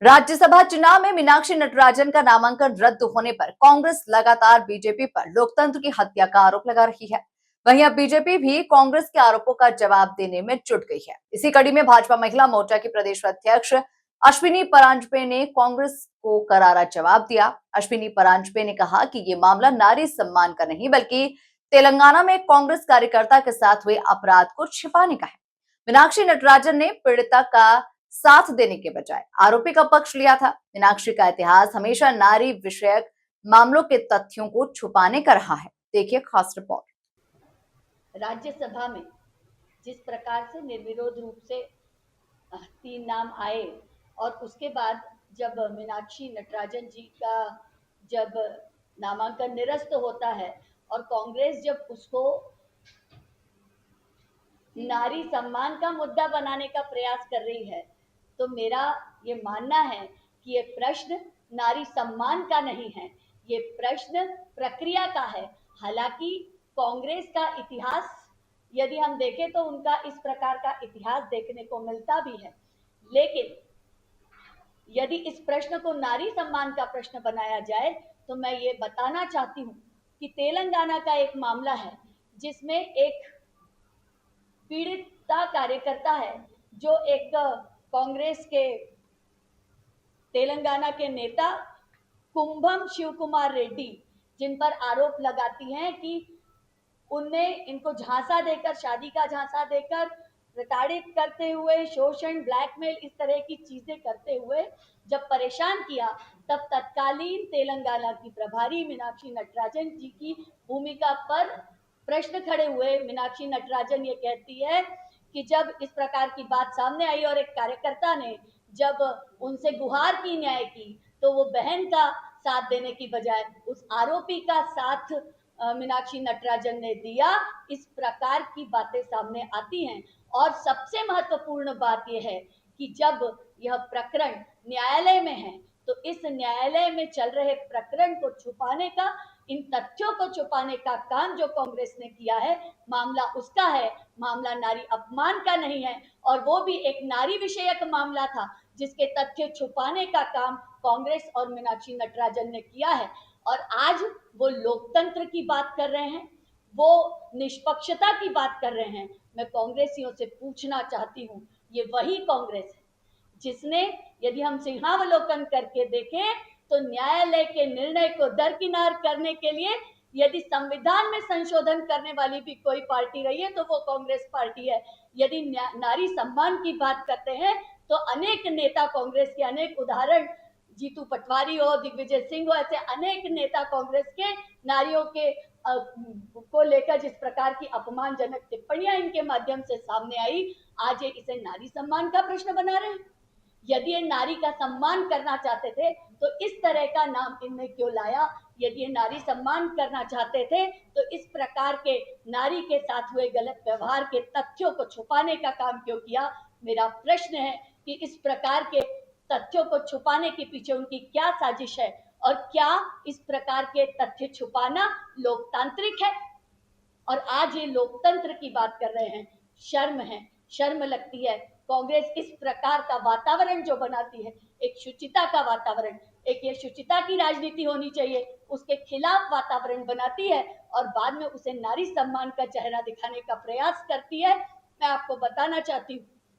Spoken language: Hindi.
राज्यसभा चुनाव में मीनाक्षी नटराजन का नामांकन रद्द होने पर कांग्रेस लगातार बीजेपी पर लोकतंत्र की हत्या का आरोप लगा रही है। वहीं अब बीजेपी भी कांग्रेस के आरोपों का जवाब देने में जुट गई है। इसी कड़ी में भाजपा महिला मोर्चा की प्रदेश अध्यक्ष अश्विनी परांजपे ने कांग्रेस को करारा जवाब दिया। अश्विनी परांजपे ने कहा कि ये मामला नारी सम्मान का नहीं बल्कि तेलंगाना में कांग्रेस कार्यकर्ता के साथ हुए अपराध को छिपाने का है। मीनाक्षी नटराजन ने पीड़िता का साथ देने के बजाय आरोपी का पक्ष लिया था। मीनाक्षी का इतिहास हमेशा नारी विषयक मामलों के तथ्यों को छुपाने का रहा है। देखिए खास रिपोर्ट। राज्यसभा में जिस प्रकार से निर्विरोध रूप से 3 नाम आए और उसके बाद जब मीनाक्षी नटराजन जी का जब नामांकन निरस्त होता है और कांग्रेस जब उसको नारी सम्मान का मुद्दा बनाने का प्रयास कर रही है, तो मेरा ये मानना है कि ये प्रश्न नारी सम्मान का नहीं है, ये प्रश्न प्रक्रिया का है। हालांकि कांग्रेस का इतिहास यदि हम देखें तो उनका इस प्रकार का इतिहास देखने को मिलता भी है, लेकिन यदि इस प्रश्न को नारी सम्मान का प्रश्न बनाया जाए तो मैं ये बताना चाहती हूँ कि तेलंगाना का एक मामला है जिसमें एक पीड़िता कार्यकर्ता है जो एक कांग्रेस के तेलंगाना के नेता कुंभम शिव कुमार रेड्डी, जिन पर आरोप लगाती हैं कि उनने इनको झांसा देकर, शादी का झांसा देकर, प्रताड़ित करते हुए, शोषण, ब्लैकमेल, इस तरह की चीजें करते हुए जब परेशान किया, तब तत्कालीन तेलंगाना की प्रभारी मीनाक्षी नटराजन जी की भूमिका पर प्रश्न खड़े हुए। मीनाक्षी नटराजन ये कहती है कि जब इस प्रकार की बात सामने आई और एक कार्यकर्ता ने जब उनसे गुहार की न्याय की, तो वो बहन का साथ देने की बजाय उस आरोपी का साथ मीनाक्षी नटराजन ने दिया। इस प्रकार की बातें सामने आती हैं और सबसे महत्वपूर्ण बात यह है कि जब यह प्रकरण न्यायालय में है तो इस न्यायालय में चल रहे प्रकरण को छुपाने का, इन तथ्यों को छुपाने का काम जो कांग्रेस ने किया है, मामला उसका है, मामला नारी अपमान का नहीं है। और वो भी एक नारी विषयक मामला था जिसके तथ्य छुपाने का काम कांग्रेस और मीनाक्षी नटराजन ने किया है। और आज वो लोकतंत्र की बात कर रहे हैं, वो निष्पक्षता की बात कर रहे हैं। मैं कांग्रेसियों से पूछना चाहती हूँ, ये वही कांग्रेस है जिसने, यदि हम सिंहावलोकन करके देखें तो न्यायालय के निर्णय को दरकिनार करने के लिए यदि संविधान में संशोधन करने वाली भी कोई पार्टी रही है तो वो कांग्रेस पार्टी है। यदि नारी सम्मान की बात करते हैं तो अनेक नेता कांग्रेस के, अनेक उदाहरण, जीतू पटवारी हो, दिग्विजय सिंह हो, ऐसे अनेक नेता कांग्रेस के नारियों के को लेकर जिस प्रकार की अपमानजनक टिप्पणियां इनके माध्यम से सामने आई, आज ये इसे नारी सम्मान का प्रश्न बना रहे हैं। यदि ये नारी का सम्मान करना चाहते थे तो इस तरह का नाम इनने क्यों लाया? यदि ये नारी सम्मान करना चाहते थे तो इस प्रकार के नारी के साथ हुए गलत व्यवहार के तथ्यों को छुपाने का काम क्यों किया? मेरा प्रश्न है कि इस प्रकार के तथ्यों को छुपाने के पीछे उनकी क्या साजिश है और क्या इस प्रकार के तथ्य छुपाना लोकतांत्रिक है? और आज ये लोकतंत्र की बात कर रहे हैं, शर्म है, शर्म लगती है। कांग्रेस इस प्रकार का वातावरण जो बनाती है, एक शुचिता का वातावरण, एक ये शुचिता की राजनीति होनी चाहिए, उसके खिलाफ वातावरण बनाती है और बाद में उसे नारी सम्मान का चेहरा दिखाने का प्रयास करती है। मैं आपको बताना चाहती हूँ